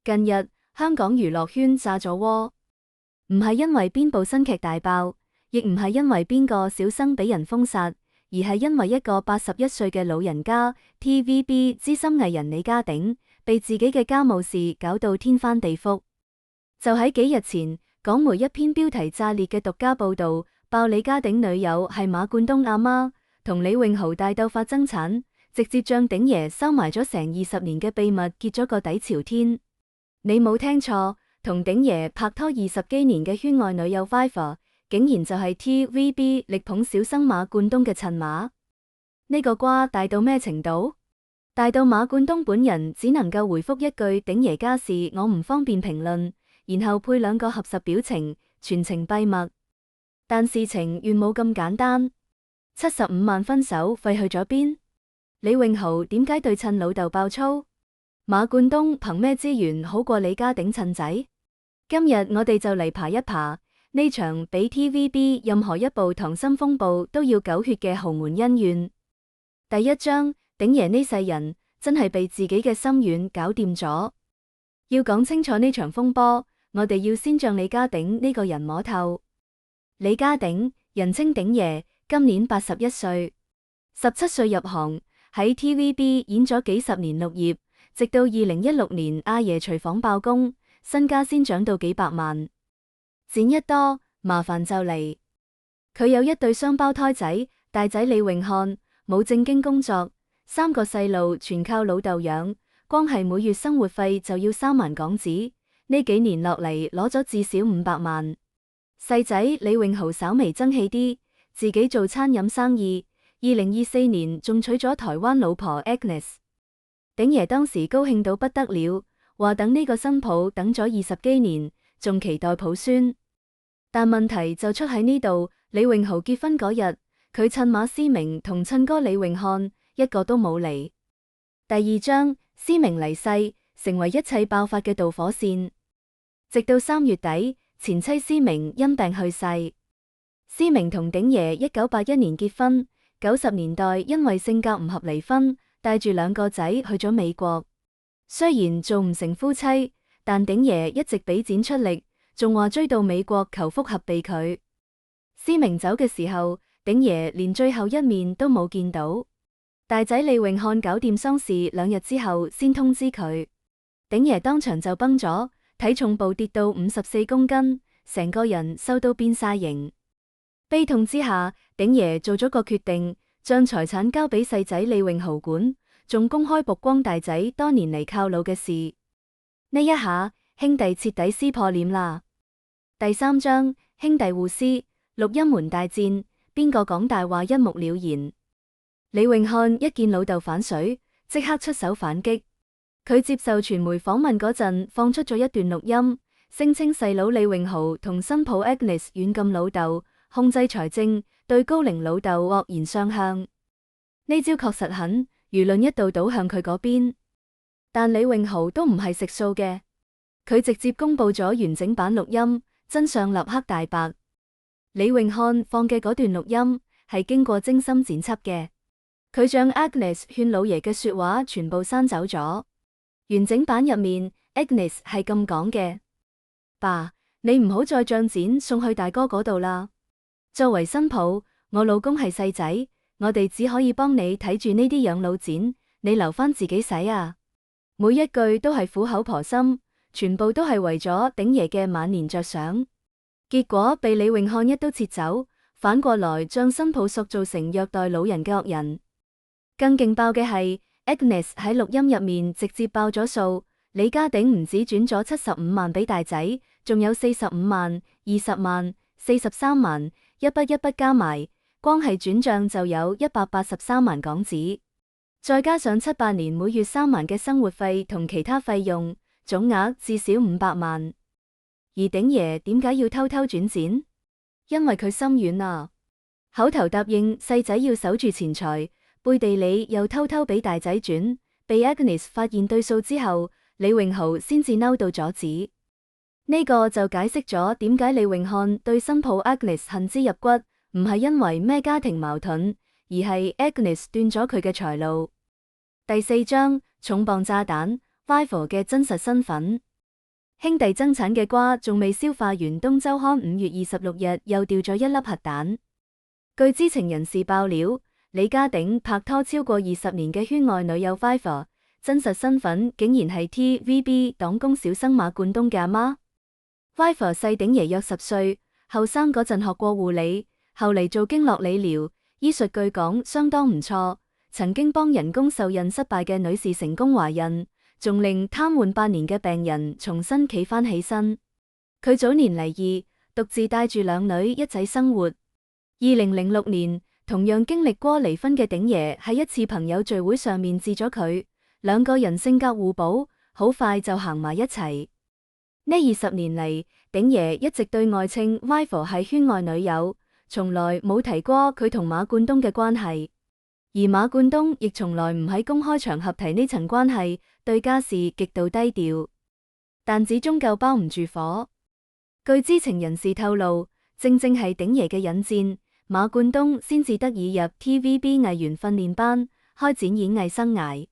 近日，香港娛樂圈炸咗鍋，唔係因為邊部新劇大爆，亦唔係因為邊個小生俾人封殺，而係因為一個81歲嘅老人家 TVB 資深藝人李家鼎，被自己嘅家務事搞到天翻地覆。就喺幾日前，港媒一篇標題炸裂嘅獨家報道，爆李家鼎女友係馬冠東阿媽，同李詠豪大鬥發爭產，直接將鼎爺收埋咗成20年嘅秘密揭咗個底朝天。你冇聽錯，同鼎爺拍拖20幾年嘅圈外女友 Viva， 竟然就係 TVB 力捧小生馬冠東嘅親媽。呢個瓜大到咩程度？大到馬冠東本人只能夠回覆一句鼎爺家事我唔方便評論，然後配2個合十表情，全程閉默。但事情原冇咁簡單。75萬分手費去咗邊？李詠豪點解對親老豆爆粗？馬冠東憑咩資源好過李家鼎親仔？今日我哋就嚟爬一爬呢場比 TVB 任何一部溏心風暴都要狗血嘅豪門恩怨。第一章，鼎爺呢世人真係被自己嘅心軟搞掂咗。要講清楚呢場風波，我哋要先將李家鼎呢個人摸透。李家鼎，人稱鼎爺，今年81歲，17歲入行，喺 TVB 演咗幾十年綠葉。直到2016年阿爺廚房爆宮，身家先漲到幾百萬。錢一多，麻煩就嚟。佢有一對雙胞胎仔，大仔李詠翰冇正經工作，3個細路全靠老豆養，光係每月生活費就要3萬港紙，呢幾年落嚟攞咗至少500萬。細仔李詠豪稍微爭氣啲，自己做餐飲生意，2024年仲娶咗台灣老婆 Agnes。鼎爺當時高興到不得了，話等呢個新抱等咗20幾年，仲期待抱孫。但問題就出喺呢度，李詠豪結婚嗰日，佢親媽思明同親哥李詠翰一個都冇嚟。第二章，思明離世，成為一切爆發嘅導火線。直到3月底，前妻思明因病去世。思明同鼎爺1981年結婚，90年代因為性格唔合離婚。帶住2個仔去咗美國，雖然做唔成夫妻，但鼎爺一直俾錢出力，仲話追到美國求復合被拒。思明走嘅時候，鼎爺連最後一面都冇見到。大仔李詠翰搞掂喪事2日之後先通知佢，鼎爺當場就崩咗，體重部跌到54公斤，成個人瘦到變晒形。悲痛之下，鼎爺做咗個決定。將財產交俾細仔李詠豪管，仲公開曝光大仔多年嚟靠佬嘅事。呢一下，兄弟徹底撕破臉啦。第3章，兄弟互撕，錄音門大戰，邊個講大話一目了然。李詠翰一見老豆反水，即刻出手反擊。佢接受傳媒訪問嗰陣，放出咗一段錄音，聲稱細佬李詠豪同新抱 Agnes 軟禁老豆，控制財政，對高齡老豆惡言相向。呢招確實狠，輿論一度倒向佢嗰邊。但李詠豪都唔係食素嘅，佢直接公布咗完整版錄音，真相立刻大白。李詠翰放嘅嗰段錄音係經過精心剪輯嘅，佢將 Agnes 勸老爺嘅說話全部刪走咗。完整版入面 Agnes 係咁講嘅：爸，你唔好再將錢送去大哥嗰度啦。作為新抱，我老公係細仔，我哋只可以幫你睇住呢啲養老錢，你留返自己使啊。每一句都係苦口婆心，全部都係為咗鼎爺嘅晚年着想。結果被李詠翰一刀切走，反過來將新抱塑造成虐待老人嘅惡人。更勁爆嘅係 Agnes 喺錄音入面直接爆咗數，李家鼎唔止轉咗75萬俾大仔，仲有45萬、20萬、43萬。一筆一筆加埋，光係轉賬就有183萬港紙，再加上7、8年每月3萬嘅生活費同其他費用，總額至少500萬。而鼎爺點解要偷偷轉錢？因為佢心軟啊，口頭答應細仔要守住錢財，背地裏又偷偷俾大仔轉，被 Agnes 發現對數之後，李詠豪先至嬲到阻止。呢個就解釋咗點解李詠翰對新抱 Agnes 恨之入骨，唔係因為咩家庭矛盾，而係 Agnes 斷咗佢嘅財路。第4章，重磅炸彈 Viva 嘅真實身份。兄弟爭產嘅瓜仲未消化完，東周刊5月26日又掉咗一粒核彈。據知情人士爆料，李家鼎拍拖超過20年嘅圈外女友 Viva， 真實身份竟然係 TVB 黨工小生馬冠東嘅阿媽。Viva 細鼎爺約10歲，後生嗰陣學過護理，後嚟做經絡理療，醫術據講相當唔錯，曾經幫人工受孕失敗嘅女士成功懷孕，仲令癱瘓8年嘅病人重新企返起身。佢早年離異，獨自帶住2女一仔生活。2006年，同樣經歷過離婚嘅鼎爺喺一次朋友聚會上面置咗佢，2個人性格互補，好快就行埋一齊。呢20年嚟，鼎爺一直對外稱 Viva 係圈外女友，從來冇提過佢同馬冠東嘅關係。而馬冠東亦從來唔喺公開場合提呢層關係，對家事極度低調。但始終究包唔住火。據知情人士透露，正係鼎爺嘅引薦，馬冠東先至得以入 TVB 藝員訓練班，開展演藝生涯。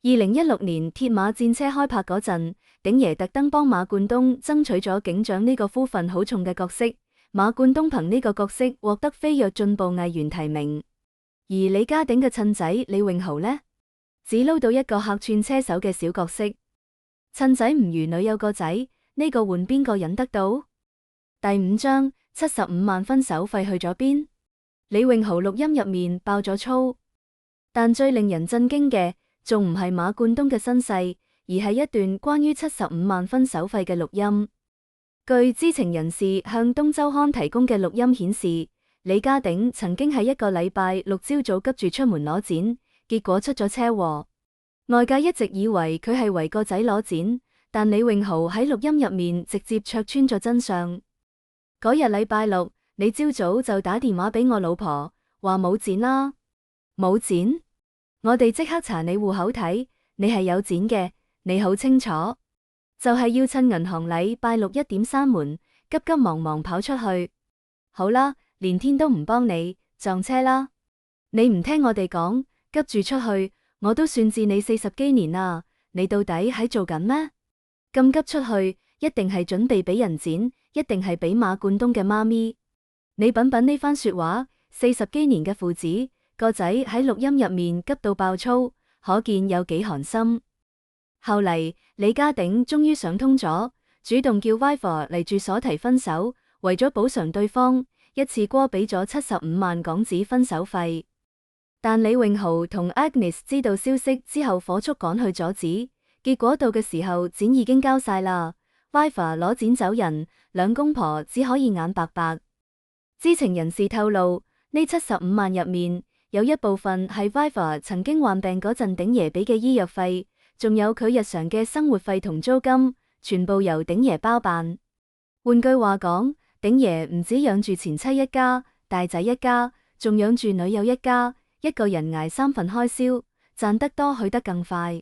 2016年鐵馬戰車開拍嗰陣，鼎爺特登幫馬冠東爭取咗警長呢個呼份好重嘅角色，馬冠東憑呢個角色獲得飛躍進步藝員提名。而李家鼎嘅襯仔李永豪呢，只撈到一個客串車手嘅小角色。襯仔唔如女友個仔，呢個換邊個忍得到？第5章75萬分手費去咗邊？李永豪錄音入面爆咗粗，但最令人震驚嘅仲唔係馬冠東嘅身世，而係一段關於75萬分手費嘅錄音。據知情人士向東周刊提供嘅錄音顯示，李家鼎曾經喺1個禮拜6朝早急住出門攞錢，結果出咗車禍。外界一直以為佢係為個仔攞錢，但李永豪喺錄音入面直接戳穿咗真相。嗰日禮拜6，你朝早就打電話俾我老婆，話冇錢啦。冇錢？我哋即刻查你戶口睇，你係有錢嘅，你好清楚。就係要趁銀行禮拜6 1點閂門，急急忙忙跑出去。好啦，連天都唔幫你，撞車啦。你唔聽我哋講，急住出去，我都算至你40幾年啦。你到底喺做緊咩？咁急出去，一定係準備俾人剪，一定係俾馬冠東嘅媽咪。你品品呢番說話，40幾年嘅父子，個仔喺錄音入面急到爆粗，可見有幾寒心。後嚟李家鼎終於想通咗，主動叫 Viva 嚟住所提分手，為咗補償對方，一次過俾咗75萬港紙分手費。但李永豪同 Agnes 知道消息之後，火速趕去阻止，結果到嘅時候，錢已經交晒啦。Viva 攞錢走人，2公婆只可以眼白白。知情人士透露，呢75萬入面有一部分係 Viva 曾經患病嗰陣鼎爺俾嘅醫藥費，仲有佢日常嘅生活費同租金，全部由鼎爺包辦。換句話講，鼎爺唔止養住前妻一家、大仔一家，仲養住女友一家，一個人捱3份開銷，賺得多去得更快。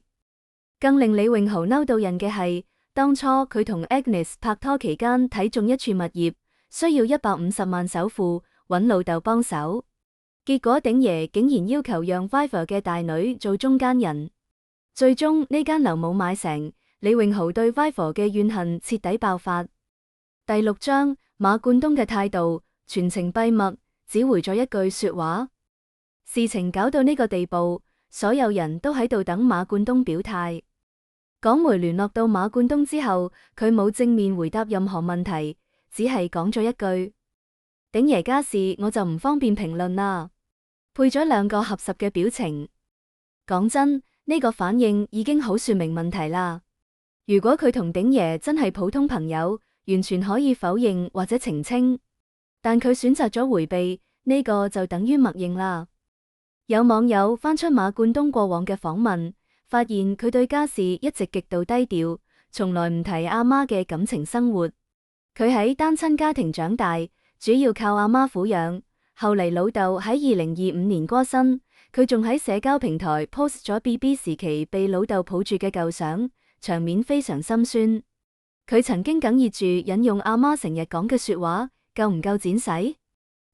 更令李永豪嬲到人嘅係，當初佢同 Agnes 拍拖期間睇中一處物業，需要150萬首付，揾老豆幫手。結果鼎爺竟然要求讓 Viva 嘅大女做中間人，最終呢間樓冇買成。李永豪對 Viva 嘅怨恨徹底爆發。第6章馬冠東嘅態度，全程閉默，只回咗一句說話。事情搞到呢個地步，所有人都喺度等馬冠東表態。港媒聯絡到馬冠東之後，佢冇正面回答任何問題，只係講咗一句：鼎爺家事我就唔方便評論啦，配咗2個合十嘅表情。講真，呢個反應已經好說明問題啦。如果佢同鼎爺真係普通朋友，完全可以否認或者澄清，但佢選擇咗回避，呢個就等於默認啦。有網友翻出馬冠東過往嘅訪問，發現佢對家事一直極度低調，從來唔提阿媽嘅感情生活。佢喺單親家庭長大，主要靠阿媽撫養。後嚟老豆喺2025年過身，佢仲喺社交平台 post 咗 BB 時期被老豆抱住嘅舊相，場面非常心酸。佢曾經哽咽住引用阿媽成日講嘅說話：夠唔夠錢使？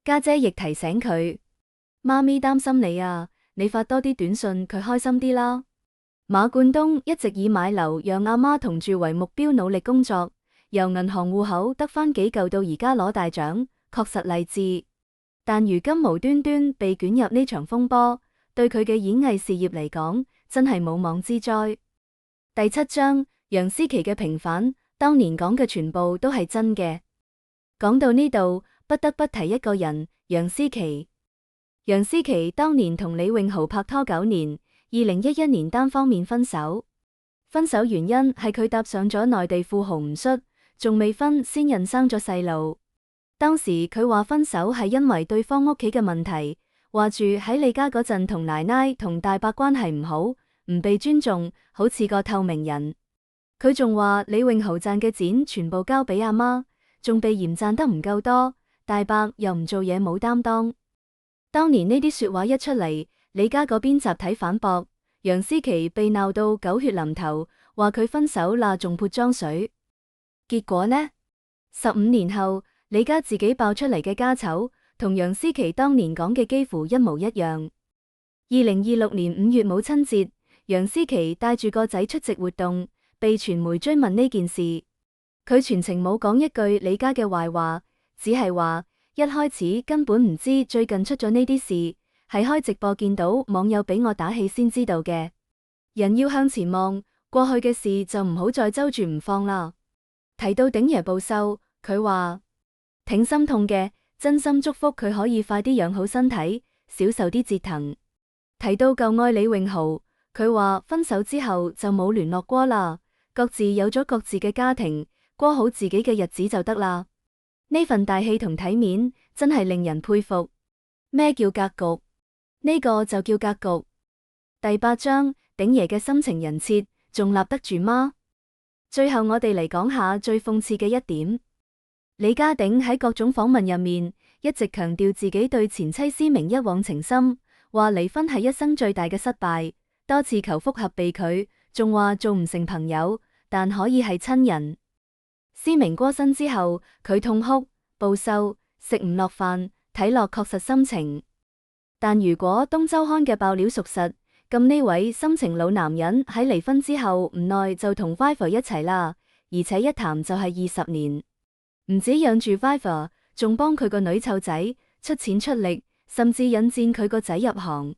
家姐亦提醒佢：媽咪擔心你啊，你發多啲短信佢開心啲啦。馬冠東一直以買樓讓阿媽同住為目標努力工作，由銀行戶口得返幾嚿到而家攞大獎，確實勵志。但如今無端端被捲入呢場風波，對佢嘅演藝事業嚟講，真係無妄之災。第7章，楊思琦嘅平反，當年講嘅全部都係真嘅。講到呢度，不得不提一個人，楊思琦。楊思琦當年同李榮豪拍拖9年，2011年單方面分手。分手原因係佢搭上咗內地富豪吳戌，仲未婚先孕生咗細路。當時佢話分手係因為對方屋企嘅問題，話住喺李家嗰陣同奶奶同大伯關係唔好，唔被尊重，好似個透明人。佢仲話李榮豪賺嘅錢全部交俾阿媽，仲被嫌賺得唔夠多，大伯又唔做嘢冇擔當。當年呢啲說話一出嚟，李家嗰邊集體反駁，楊思琦被鬧到狗血淋頭，話佢分手啦仲潑髒水。結果呢？15年後，李家自己爆出嚟嘅家醜，同楊思琦當年講嘅幾乎一模一樣。2026年5月母親節，楊思琦帶住個仔出席活動，被傳媒追問呢件事，佢全程冇講一句李家嘅壞話，只係話一開始根本唔知最近出咗呢啲事，係開直播見到網友俾我打氣先知道嘅。人要向前望，過去嘅事就唔好再揪住唔放啦。提到鼎爺暴瘦，佢話挺心痛嘅，真心祝福佢可以快啲養好身體，少受啲折騰。提到舊愛李榮豪，佢話分手之後就冇聯絡過啦，各自有咗各自嘅家庭，過好自己嘅日子就得啦。呢份大氣同體面真係令人佩服。咩叫格局？呢個就叫格局。第8章，鼎爺嘅深情人設仲立得住嗎？最後我哋嚟講下最諷刺嘅一點。李家鼎喺各種訪問入面一直強調自己對前妻思明一往情深，話離婚係一生最大嘅失敗，多次求復合被拒，仲話做唔成朋友，但可以係親人。思明過身之後，佢痛哭、暴瘦、食唔落飯，睇落確實深情。但如果東周刊嘅爆料屬實，咁呢位深情老男人喺離婚之後唔耐就同 Viva 一齊啦，而且一談就係20年，唔止養住 Viva，仲幫佢個女湊仔，出錢出力，甚至引薦佢個仔入行。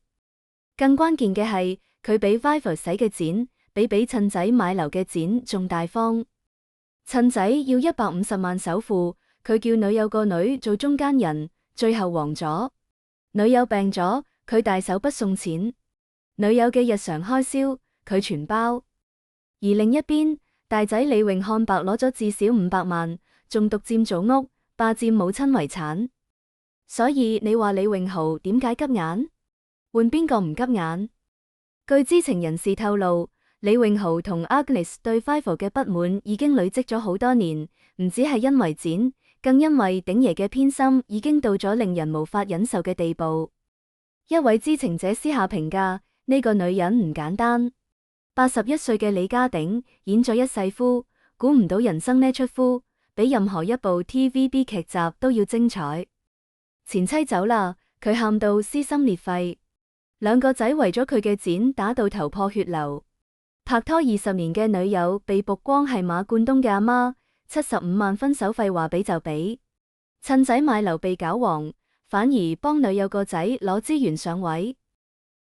更關鍵嘅係，佢俾 Viva 使嘅錢，比趁仔買樓嘅錢仲大方。趁仔要150萬首付，佢叫女友個女做中間人，最後黃咗。女友病咗，佢大手筆送錢。女友嘅日常開銷，佢全包。而另一邊，大仔李榮漢白攞咗至少500萬，仲獨佔祖屋，霸佔母親遺產。所以你話李榮豪點解急眼？換邊個唔急眼？據知情人士透露，李榮豪同 Agnes 對 Viva 嘅不滿已經累積咗好多年，唔止係因為錢，更因為鼎爺嘅偏心已經到咗令人無法忍受嘅地步。一位知情者私下評價，呢個女人唔簡單。81歲嘅李家鼎演咗一世夫，估唔到人生呢出夫，比任何一部 TVB 劇集都要精彩。前妻走啦，佢喊到撕心裂肺，兩個仔為咗佢嘅錢打到頭破血流。拍拖20年嘅女友被曝光係馬冠東嘅阿媽，75萬分手費話俾就俾。趁仔買樓被搞黃，反而幫女友個仔攞資源上位。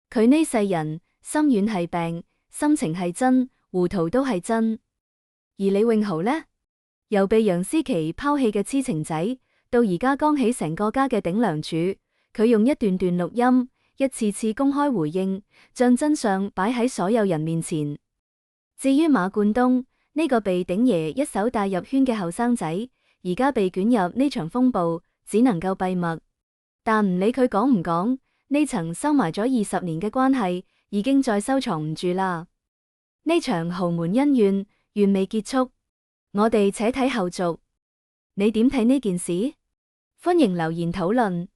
佢呢世人心軟係病，心情係真，糊塗都係真。而李榮豪呢，由被楊思琦拋棄嘅痴情仔，到而家剛起成個家嘅頂梁柱，佢用一段段錄音，一次次公開回應，將真相擺喺所有人面前。至於馬冠東呢個被鼎爺一手帶入圈嘅後生仔，而家被捲入呢場風暴，只能夠閉默。但唔理佢講唔講，呢層收埋咗20年嘅關係，已經再收藏唔住啦。呢場豪門恩怨，原未結束，我哋且睇後續。你點睇呢件事？歡迎留言討論。